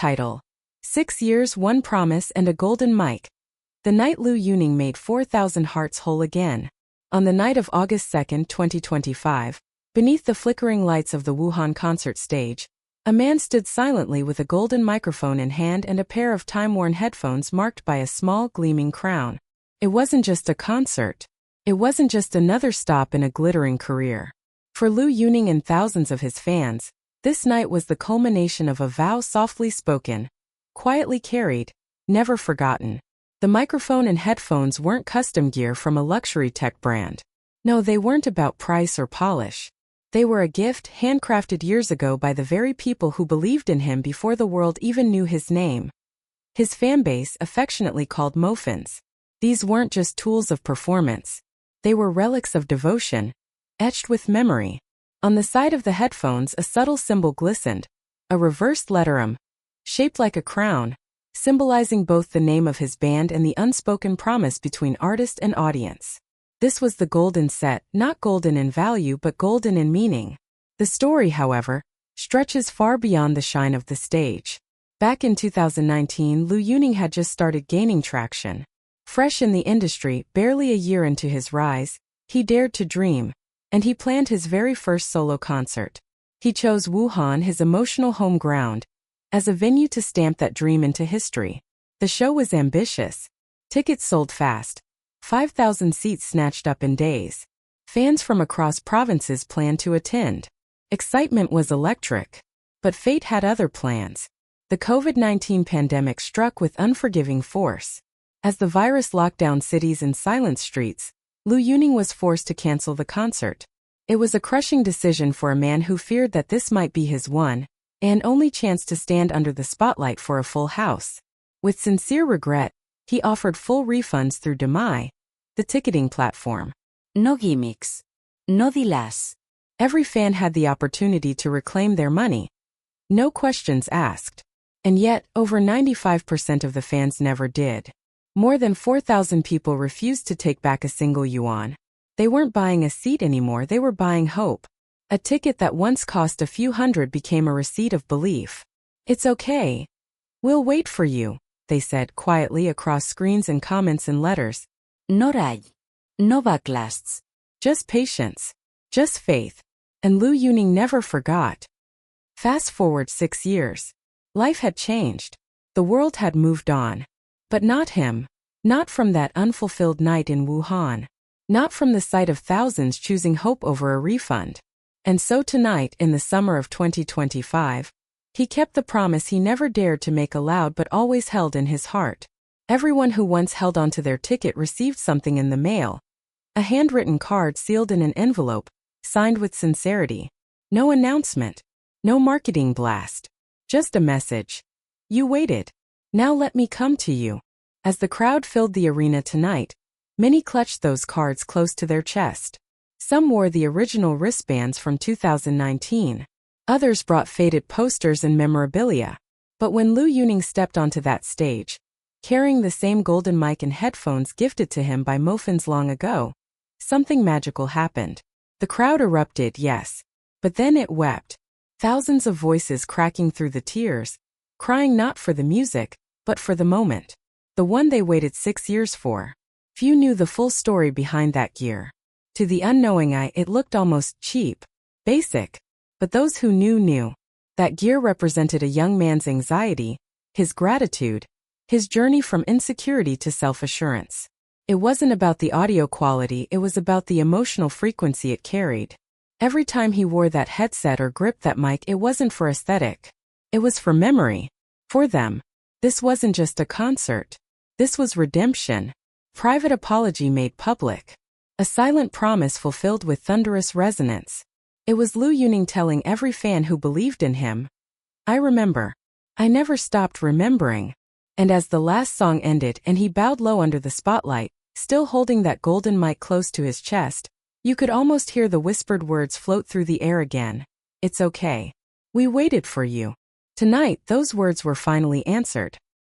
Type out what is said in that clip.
Title: 6 Years, One Promise and a Golden Mic. The night Liu Yuning made 4,000 hearts whole again. On the night of August 2, 2025, beneath the flickering lights of the Wuhan concert stage, a man stood silently with a golden microphone in hand and a pair of time-worn headphones marked by a small, gleaming crown. It wasn't just a concert. It wasn't just another stop in a glittering career. For Liu Yuning and thousands of his fans, this night was the culmination of a vow softly spoken, quietly carried, never forgotten. The microphone and headphones weren't custom gear from a luxury tech brand. No, they weren't about price or polish. They were a gift handcrafted years ago by the very people who believed in him before the world even knew his name. His fanbase, affectionately called Mofans. These weren't just tools of performance. They were relics of devotion, etched with memory. On the side of the headphones, a subtle symbol glistened, a reversed letter M, shaped like a crown, symbolizing both the name of his band and the unspoken promise between artist and audience. This was the golden set, not golden in value but golden in meaning. The story, however, stretches far beyond the shine of the stage. Back in 2019, Liu Yuning had just started gaining traction. Fresh in the industry, barely a year into his rise, he dared to dream, and he planned his very first solo concert. He chose Wuhan, his emotional home ground, as a venue to stamp that dream into history. The show was ambitious. Tickets sold fast. 5,000 seats snatched up in days. Fans from across provinces planned to attend. Excitement was electric. But fate had other plans. The COVID-19 pandemic struck with unforgiving force. As the virus locked down cities and silenced streets, Liu Yuning was forced to cancel the concert. It was a crushing decision for a man who feared that this might be his one and only chance to stand under the spotlight for a full house. With sincere regret, he offered full refunds through Demai, the ticketing platform. No gimmicks. No dilas. Every fan had the opportunity to reclaim their money. No questions asked. And yet, over 95% of the fans never did. More than 4,000 people refused to take back a single yuan. They weren't buying a seat anymore, they were buying hope. A ticket that once cost a few hundred became a receipt of belief. It's okay. We'll wait for you, they said quietly across screens and comments and letters. No rage. No backlasts. Just patience. Just faith. And Liu Yuning never forgot. Fast forward 6 years. Life had changed. The world had moved on. But not him. Not from that unfulfilled night in Wuhan. Not from the sight of thousands choosing hope over a refund. And so tonight, in the summer of 2025, he kept the promise he never dared to make aloud but always held in his heart. Everyone who once held onto their ticket received something in the mail. A handwritten card sealed in an envelope, signed with sincerity. No announcement. No marketing blast. Just a message. You waited. Now let me come to you. As the crowd filled the arena tonight, many clutched those cards close to their chest. Some wore the original wristbands from 2019. Others brought faded posters and memorabilia. But when Liu Yuning stepped onto that stage, carrying the same golden mic and headphones gifted to him by Mofans long ago, something magical happened. The crowd erupted, yes. But then it wept. Thousands of voices cracking through the tears, crying not for the music, but for the moment. The one they waited 6 years for. Few knew the full story behind that gear. To the unknowing eye, it looked almost cheap, basic. But those who knew. That gear represented a young man's anxiety, his gratitude, his journey from insecurity to self-assurance. It wasn't about the audio quality, it was about the emotional frequency it carried. Every time he wore that headset or gripped that mic, it wasn't for aesthetic. It was for memory. For them. This wasn't just a concert. This was redemption. Private apology made public. A silent promise fulfilled with thunderous resonance. It was Liu Yuning telling every fan who believed in him, I remember. I never stopped remembering. And as the last song ended and he bowed low under the spotlight, still holding that golden mic close to his chest, you could almost hear the whispered words float through the air again. It's okay. We waited for you. Tonight, those words were finally answered.